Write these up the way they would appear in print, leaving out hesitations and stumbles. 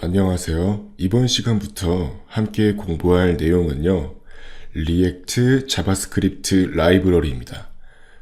안녕하세요. 이번 시간부터 함께 공부할 내용은요, 리액트 자바스크립트 라이브러리입니다.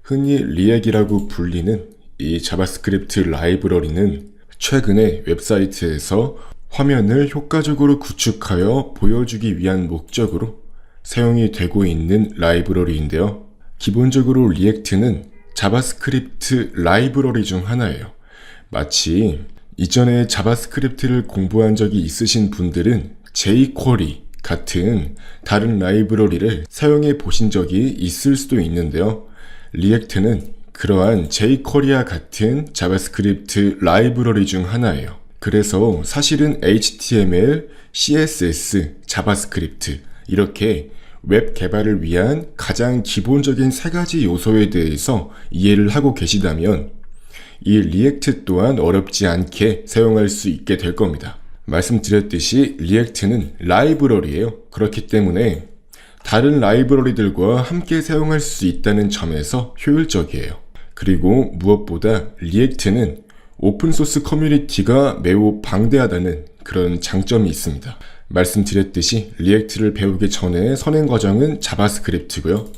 흔히 리액이라고 불리는 이 자바스크립트 라이브러리는 최근에 웹사이트에서 화면을 효과적으로 구축하여 보여주기 위한 목적으로 사용이 되고 있는 라이브러리인데요. 기본적으로 리액트는 자바스크립트 라이브러리 중 하나예요. 마치 이전에 자바스크립트를 공부한 적이 있으신 분들은 jQuery 같은 다른 라이브러리를 사용해 보신 적이 있을 수도 있는데요. 리액트는 그러한 jQuery와 같은 자바스크립트 라이브러리 중 하나예요. 그래서 사실은 HTML, CSS, 자바스크립트 이렇게 웹 개발을 위한 가장 기본적인 세 가지 요소에 대해서 이해를 하고 계시다면 이 리액트 또한 어렵지 않게 사용할 수 있게 될 겁니다. 말씀드렸듯이 리액트는 라이브러리예요. 그렇기 때문에 다른 라이브러리들과 함께 사용할 수 있다는 점에서 효율적이에요. 그리고 무엇보다 리액트는 오픈소스 커뮤니티가 매우 방대하다는 그런 장점이 있습니다. 말씀드렸듯이 리액트를 배우기 전에 선행 과정은 자바스크립트고요.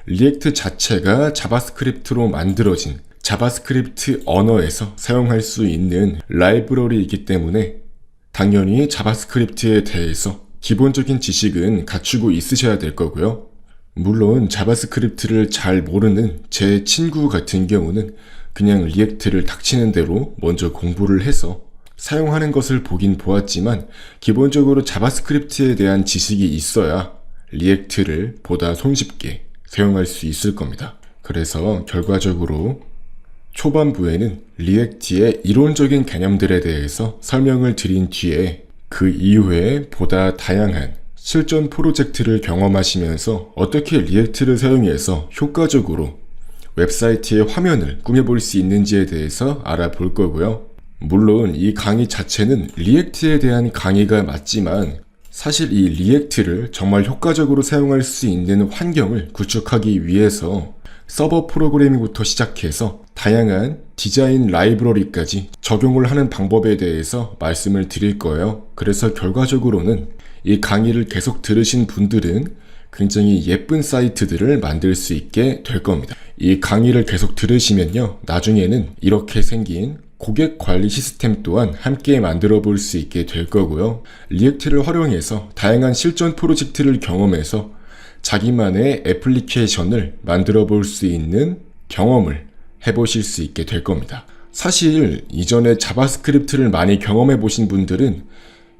리액트 자체가 자바스크립트로 만들어진 자바스크립트 언어에서 사용할 수 있는 라이브러리이기 때문에 당연히 자바스크립트에 대해서 기본적인 지식은 갖추고 있으셔야 될 거고요. 물론 자바스크립트를 잘 모르는 제 친구 같은 경우는 그냥 리액트를 닥치는 대로 먼저 공부를 해서 사용하는 것을 보긴 보았지만 기본적으로 자바스크립트에 대한 지식이 있어야 리액트를 보다 손쉽게 사용할 수 있을 겁니다. 그래서 결과적으로 초반부에는 리액트의 이론적인 개념들에 대해서 설명을 드린 뒤에 그 이후에 보다 다양한 실전 프로젝트를 경험하시면서 어떻게 리액트를 사용해서 효과적으로 웹사이트의 화면을 꾸며볼 수 있는지에 대해서 알아볼 거고요. 물론 이 강의 자체는 리액트에 대한 강의가 맞지만 사실 이 리액트를 정말 효과적으로 사용할 수 있는 환경을 구축하기 위해서 서버 프로그래밍부터 시작해서 다양한 디자인 라이브러리까지 적용을 하는 방법에 대해서 말씀을 드릴 거예요. 그래서 결과적으로는 이 강의를 계속 들으신 분들은 굉장히 예쁜 사이트들을 만들 수 있게 될 겁니다. 이 강의를 계속 들으시면요, 나중에는 이렇게 생긴 고객 관리 시스템 또한 함께 만들어 볼 수 있게 될 거고요. 리액트를 활용해서 다양한 실전 프로젝트를 경험해서 자기만의 애플리케이션을 만들어 볼 수 있는 경험을 해보실 수 있게 될 겁니다. 사실 이전에 자바스크립트를 많이 경험해 보신 분들은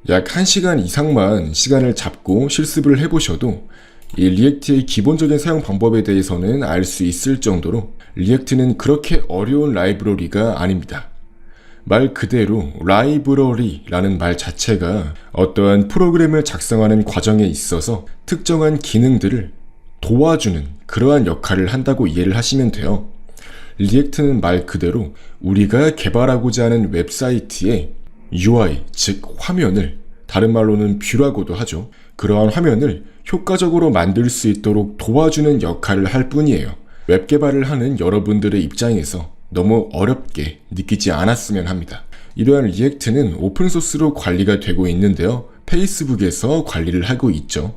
약 1시간 이상만 시간을 잡고 실습을 해보셔도 이 리액트의 기본적인 사용 방법에 대해서는 알 수 있을 정도로 리액트는 그렇게 어려운 라이브러리가 아닙니다. 말 그대로 라이브러리라는 말 자체가 어떠한 프로그램을 작성하는 과정에 있어서 특정한 기능들을 도와주는 그러한 역할을 한다고 이해를 하시면 돼요. 리액트는 말 그대로 우리가 개발하고자 하는 웹사이트의 UI, 즉 화면을 다른 말로는 뷰라고도 하죠. 그러한 화면을 효과적으로 만들 수 있도록 도와주는 역할을 할 뿐이에요. 웹 개발을 하는 여러분들의 입장에서 너무 어렵게 느끼지 않았으면 합니다. 이러한 리액트는 오픈소스로 관리가 되고 있는데요. 페이스북에서 관리를 하고 있죠.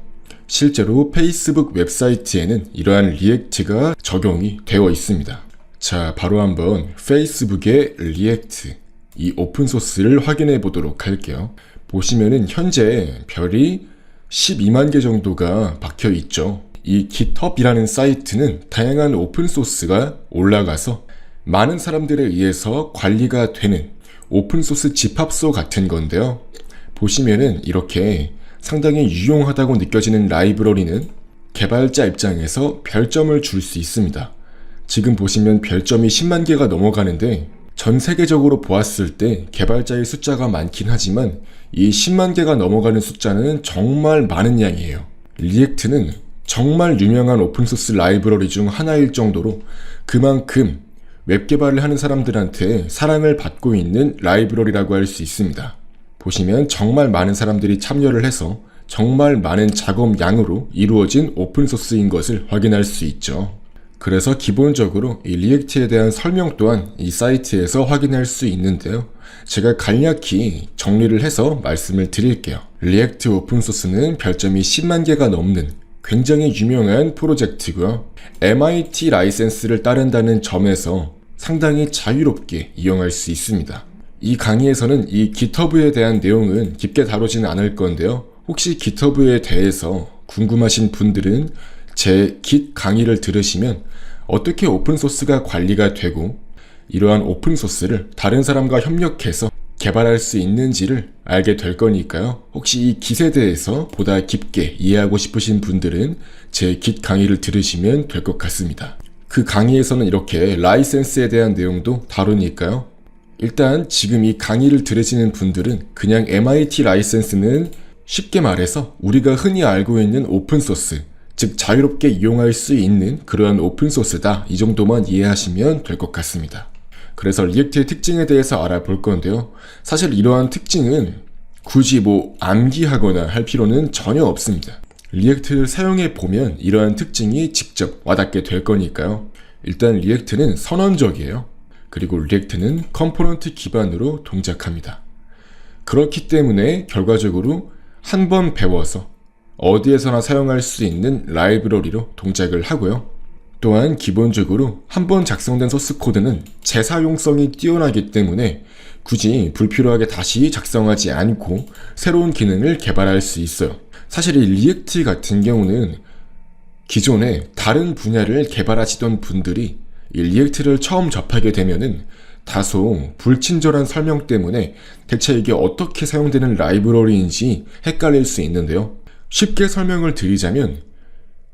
실제로 페이스북 웹사이트에는 이러한 리액트가 적용이 되어 있습니다. 자, 바로 한번 페이스북의 리액트, 이 오픈소스를 확인해 보도록 할게요. 보시면은 현재 별이 12만 개 정도가 박혀 있죠. 이 GitHub이라는 사이트는 다양한 오픈소스가 올라가서 많은 사람들에 의해서 관리가 되는 오픈소스 집합소 같은 건데요. 보시면은 이렇게 상당히 유용하다고 느껴지는 라이브러리는 개발자 입장에서 별점을 줄 수 있습니다. 지금 보시면 별점이 10만 개가 넘어가는데 전 세계적으로 보았을 때 개발자의 숫자가 많긴 하지만 이 10만 개가 넘어가는 숫자는 정말 많은 양이에요. 리액트는 정말 유명한 오픈소스 라이브러리 중 하나일 정도로 그만큼 웹 개발을 하는 사람들한테 사랑을 받고 있는 라이브러리라고 할 수 있습니다. 보시면 정말 많은 사람들이 참여를 해서 정말 많은 작업량으로 이루어진 오픈소스인 것을 확인할 수 있죠. 그래서 기본적으로 이 리액트에 대한 설명 또한 이 사이트에서 확인할 수 있는데요. 제가 간략히 정리를 해서 말씀을 드릴게요. 리액트 오픈소스는 별점이 10만 개가 넘는 굉장히 유명한 프로젝트고요. MIT 라이센스를 따른다는 점에서 상당히 자유롭게 이용할 수 있습니다. 이 강의에서는 이 GitHub에 대한 내용은 깊게 다루지는 않을 건데요. 혹시 GitHub에 대해서 궁금하신 분들은 제 Git 강의를 들으시면 어떻게 오픈소스가 관리가 되고 이러한 오픈소스를 다른 사람과 협력해서 개발할 수 있는지를 알게 될 거니까요. 혹시 이 Git에 대해서 보다 깊게 이해하고 싶으신 분들은 제 Git 강의를 들으시면 될 것 같습니다. 그 강의에서는 이렇게 라이센스에 대한 내용도 다루니까요. 일단 지금 이 강의를 들으시는 분들은 그냥 MIT 라이센스는 쉽게 말해서 우리가 흔히 알고 있는 오픈소스, 즉 자유롭게 이용할 수 있는 그러한 오픈소스다, 이 정도만 이해하시면 될 것 같습니다. 그래서 리액트의 특징에 대해서 알아볼 건데요. 사실 이러한 특징은 굳이 암기하거나 할 필요는 전혀 없습니다. 리액트를 사용해 보면 이러한 특징이 직접 와닿게 될 거니까요. 일단 리액트는 선언적이에요. 그리고 리액트는 컴포넌트 기반으로 동작합니다. 그렇기 때문에 결과적으로 한 번 배워서 어디에서나 사용할 수 있는 라이브러리로 동작을 하고요. 또한 기본적으로 한 번 작성된 소스 코드는 재사용성이 뛰어나기 때문에 굳이 불필요하게 다시 작성하지 않고 새로운 기능을 개발할 수 있어요. 사실 이 리액트 같은 경우는 기존에 다른 분야를 개발하시던 분들이 이 리액트를 처음 접하게 되면은 다소 불친절한 설명 때문에 대체 이게 어떻게 사용되는 라이브러리인지 헷갈릴 수 있는데요. 쉽게 설명을 드리자면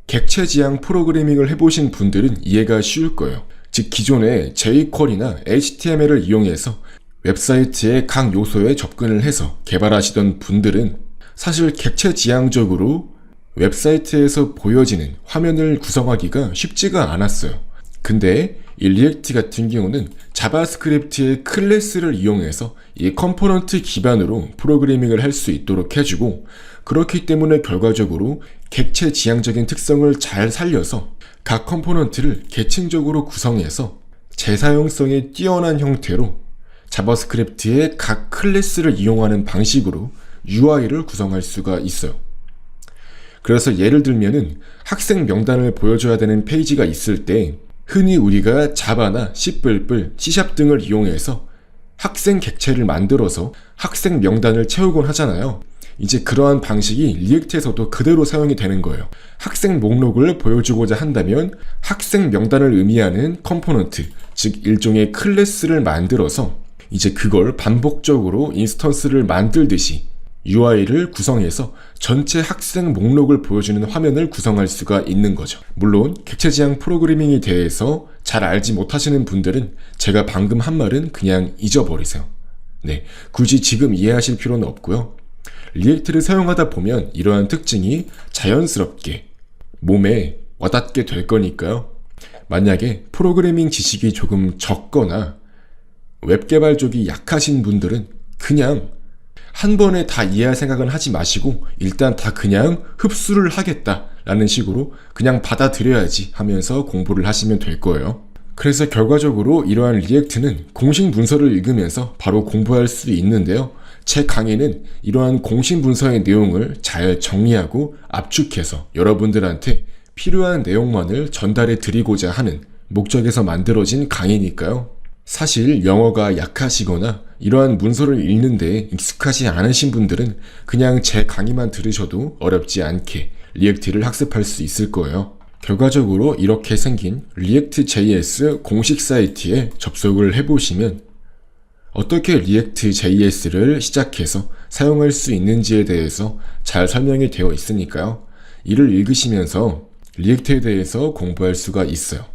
객체 지향 프로그래밍을 해보신 분들은 이해가 쉬울 거예요. 즉 기존에 jQuery나 HTML을 이용해서 웹사이트의 각 요소에 접근을 해서 개발하시던 분들은 사실 객체 지향적으로 웹사이트에서 보여지는 화면을 구성하기가 쉽지가 않았어요. 근데 이 리액트 같은 경우는 자바스크립트의 클래스를 이용해서 이 컴포넌트 기반으로 프로그래밍을 할 수 있도록 해주고, 그렇기 때문에 결과적으로 객체 지향적인 특성을 잘 살려서 각 컴포넌트를 계층적으로 구성해서 재사용성이 뛰어난 형태로 자바스크립트의 각 클래스를 이용하는 방식으로 UI를 구성할 수가 있어요. 그래서 예를 들면은 학생 명단을 보여줘야 되는 페이지가 있을 때 흔히 우리가 자바나 C++, C# 등을 이용해서 학생 객체를 만들어서 학생 명단을 채우곤 하잖아요. 이제 그러한 방식이 리액트에서도 그대로 사용이 되는 거예요. 학생 목록을 보여주고자 한다면 학생 명단을 의미하는 컴포넌트, 즉 일종의 클래스를 만들어서 이제 그걸 반복적으로 인스턴스를 만들듯이 UI를 구성해서 전체 학생 목록을 보여주는 화면을 구성할 수가 있는 거죠. 물론 객체 지향 프로그래밍에 대해서 잘 알지 못하시는 분들은 제가 방금 한 말은 그냥 잊어버리세요. 네, 굳이 지금 이해하실 필요는 없고요. 리액트를 사용하다 보면 이러한 특징이 자연스럽게 몸에 와닿게 될 거니까요. 만약에 프로그래밍 지식이 조금 적거나 웹 개발 쪽이 약하신 분들은 그냥 한 번에 다 이해할 생각은 하지 마시고 일단 다 그냥 흡수를 하겠다라는 식으로 그냥 받아들여야지 하면서 공부를 하시면 될 거예요. 그래서 결과적으로 이러한 리액트는 공식 문서를 읽으면서 바로 공부할 수 있는데요. 제 강의는 이러한 공식 문서의 내용을 잘 정리하고 압축해서 여러분들한테 필요한 내용만을 전달해 드리고자 하는 목적에서 만들어진 강의니까요. 사실 영어가 약하시거나 이러한 문서를 읽는데 익숙하지 않으신 분들은 그냥 제 강의만 들으셔도 어렵지 않게 리액트를 학습할 수 있을 거예요. 결과적으로 이렇게 생긴 React.js 공식 사이트에 접속을 해보시면 어떻게 React.js를 시작해서 사용할 수 있는지에 대해서 잘 설명이 되어 있으니까요. 이를 읽으시면서 리액트에 대해서 공부할 수가 있어요.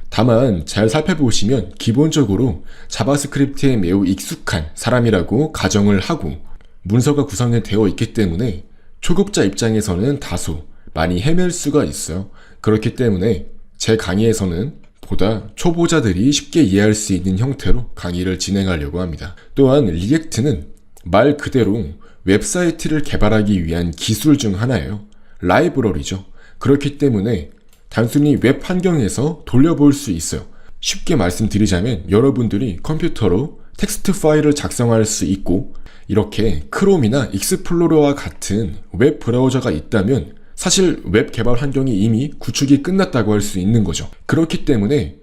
다만 잘 살펴보시면 기본적으로 자바스크립트에 매우 익숙한 사람이라고 가정을 하고 문서가 구성이 되어 있기 때문에 초급자 입장에서는 다소 많이 헤맬 수가 있어요. 그렇기 때문에 제 강의에서는 보다 초보자들이 쉽게 이해할 수 있는 형태로 강의를 진행하려고 합니다. 또한 리액트는 말 그대로 웹사이트를 개발하기 위한 기술 중 하나예요. 라이브러리죠. 그렇기 때문에 단순히 웹 환경에서 돌려볼 수 있어요. 쉽게 말씀드리자면 여러분들이 컴퓨터로 텍스트 파일을 작성할 수 있고 이렇게 크롬이나 익스플로러와 같은 웹 브라우저가 있다면 사실 웹 개발 환경이 이미 구축이 끝났다고 할 수 있는 거죠. 그렇기 때문에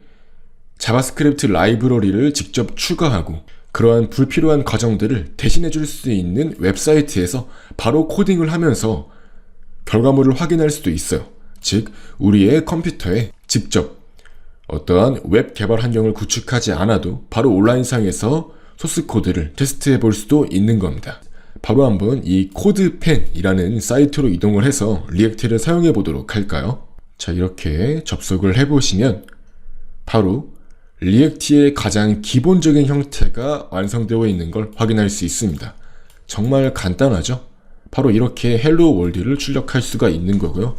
자바스크립트 라이브러리를 직접 추가하고 그러한 불필요한 과정들을 대신해 줄 수 있는 웹사이트에서 바로 코딩을 하면서 결과물을 확인할 수도 있어요. 즉, 우리의 컴퓨터에 직접 어떠한 웹 개발 환경을 구축하지 않아도 바로 온라인상에서 소스 코드를 테스트해 볼 수도 있는 겁니다. 바로 한번 이 코드펜이라는 사이트로 이동을 해서 리액트를 사용해 보도록 할까요? 자, 이렇게 접속을 해보시면 바로 리액트의 가장 기본적인 형태가 완성되어 있는 걸 확인할 수 있습니다. 정말 간단하죠? 바로 이렇게 헬로 월드를 출력할 수가 있는 거고요.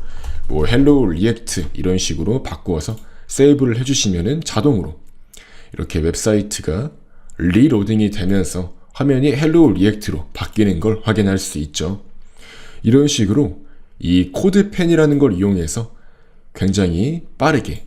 헬로 리액트 이런 식으로 바꾸어서 세이브를 해주시면은 자동으로 이렇게 웹사이트가 리로딩이 되면서 화면이 헬로 리액트로 바뀌는 걸 확인할 수 있죠. 이런 식으로 이 코드펜이라는 걸 이용해서 굉장히 빠르게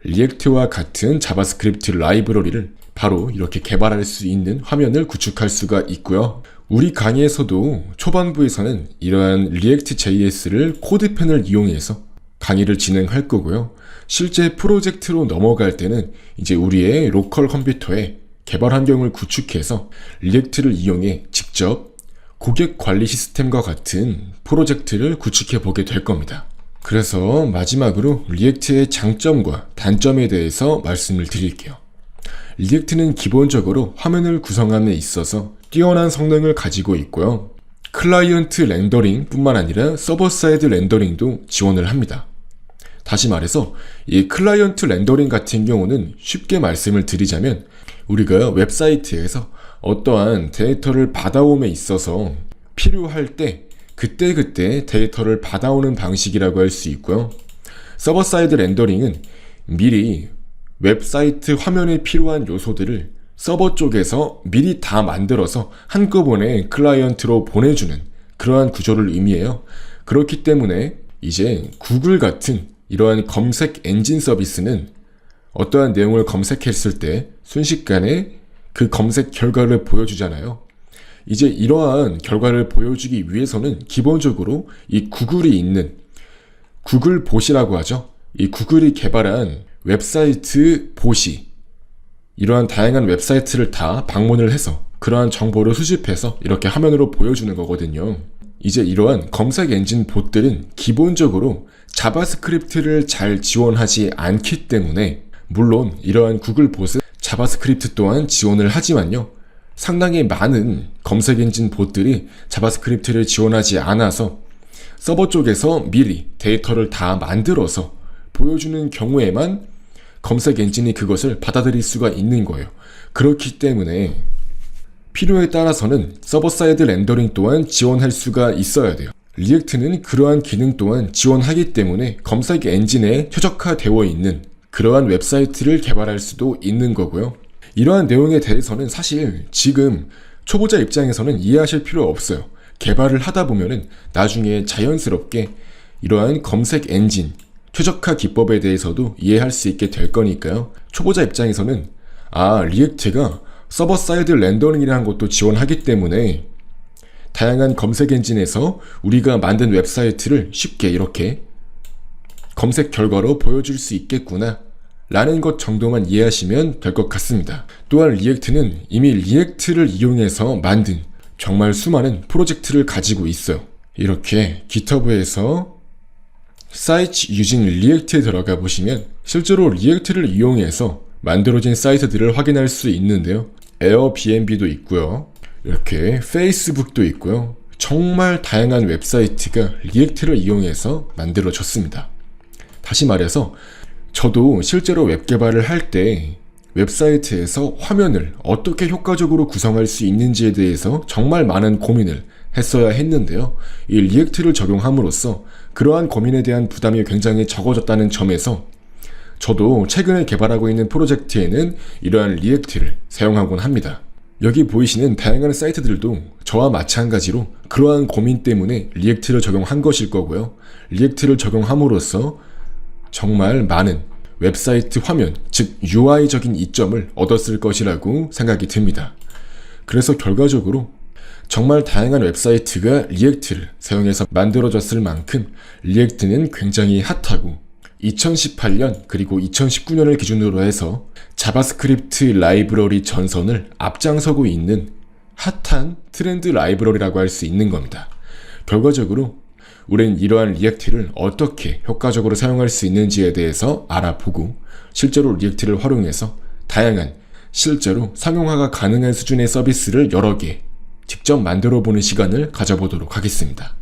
리액트와 같은 자바스크립트 라이브러리를 바로 이렇게 개발할 수 있는 화면을 구축할 수가 있고요. 우리 강의에서도 초반부에서는 이러한 리액트 JS를 코드펜을 이용해서 강의를 진행할 거고요. 실제 프로젝트로 넘어갈 때는 이제 우리의 로컬 컴퓨터에 개발 환경을 구축해서 리액트를 이용해 직접 고객 관리 시스템과 같은 프로젝트를 구축해 보게 될 겁니다. 그래서 마지막으로 리액트의 장점과 단점에 대해서 말씀을 드릴게요. 리액트는 기본적으로 화면을 구성함에 있어서 뛰어난 성능을 가지고 있고요. 클라이언트 렌더링 뿐만 아니라 서버 사이드 렌더링도 지원을 합니다. 다시 말해서 이 클라이언트 렌더링 같은 경우는 쉽게 말씀을 드리자면 우리가 웹사이트에서 어떠한 데이터를 받아옴에 있어서 필요할 때 그때그때 데이터를 받아오는 방식이라고 할 수 있고요. 서버 사이드 렌더링은 미리 웹사이트 화면에 필요한 요소들을 서버 쪽에서 미리 다 만들어서 한꺼번에 클라이언트로 보내주는 그러한 구조를 의미해요. 그렇기 때문에 이제 구글 같은 이러한 검색 엔진 서비스는 어떠한 내용을 검색했을 때 순식간에 그 검색 결과를 보여주잖아요. 이제 이러한 결과를 보여주기 위해서는 기본적으로 이 구글이 있는 구글 봇이라고 하죠. 이 구글이 개발한 웹사이트 봇이 이러한 다양한 웹사이트를 다 방문을 해서 그러한 정보를 수집해서 이렇게 화면으로 보여주는 거거든요. 이제 이러한 검색 엔진 봇들은 기본적으로 자바스크립트를 잘 지원하지 않기 때문에 물론 이러한 구글 봇은 자바스크립트 또한 지원을 하지만요. 상당히 많은 검색 엔진 봇들이 자바스크립트를 지원하지 않아서 서버 쪽에서 미리 데이터를 다 만들어서 보여주는 경우에만 검색 엔진이 그것을 받아들일 수가 있는 거예요. 그렇기 때문에 필요에 따라서는 서버 사이드 렌더링 또한 지원할 수가 있어야 돼요. 리액트는 그러한 기능 또한 지원하기 때문에 검색 엔진에 최적화되어 있는 그러한 웹사이트를 개발할 수도 있는 거고요. 이러한 내용에 대해서는 사실 지금 초보자 입장에서는 이해하실 필요 없어요. 개발을 하다 보면은 나중에 자연스럽게 이러한 검색 엔진, 최적화 기법에 대해서도 이해할 수 있게 될 거니까요. 초보자 입장에서는 리액트가 서버 사이드 렌더링이라는 것도 지원하기 때문에 다양한 검색 엔진에서 우리가 만든 웹사이트를 쉽게 이렇게 검색 결과로 보여줄 수 있겠구나 라는 것 정도만 이해하시면 될 것 같습니다. 또한 리액트는 이미 리액트를 이용해서 만든 정말 수많은 프로젝트를 가지고 있어요. 이렇게 GitHub에서 Sites using React에 들어가 보시면 실제로 리액트를 이용해서 만들어진 사이트들을 확인할 수 있는데요. 에어비앤비도 있고요. 이렇게 페이스북도 있고요. 정말 다양한 웹사이트가 리액트를 이용해서 만들어졌습니다. 다시 말해서 저도 실제로 웹 개발을 할 때 웹사이트에서 화면을 어떻게 효과적으로 구성할 수 있는지에 대해서 정말 많은 고민을 했어야 했는데요. 이 리액트를 적용함으로써 그러한 고민에 대한 부담이 굉장히 적어졌다는 점에서 저도 최근에 개발하고 있는 프로젝트에는 이러한 리액트를 사용하곤 합니다. 여기 보이시는 다양한 사이트들도 저와 마찬가지로 그러한 고민 때문에 리액트를 적용한 것일 거고요. 리액트를 적용함으로써 정말 많은 웹사이트 화면, 즉 UI적인 이점을 얻었을 것이라고 생각이 듭니다. 그래서 결과적으로 정말 다양한 웹사이트가 리액트를 사용해서 만들어졌을 만큼 리액트는 굉장히 핫하고 2018년 그리고 2019년을 기준으로 해서 자바스크립트 라이브러리 전선을 앞장서고 있는 핫한 트렌드 라이브러리라고 할 수 있는 겁니다. 결과적으로 우린 이러한 리액트를 어떻게 효과적으로 사용할 수 있는지에 대해서 알아보고 실제로 리액트를 활용해서 다양한 실제로 상용화가 가능한 수준의 서비스를 여러 개 직접 만들어 보는 시간을 가져보도록 하겠습니다.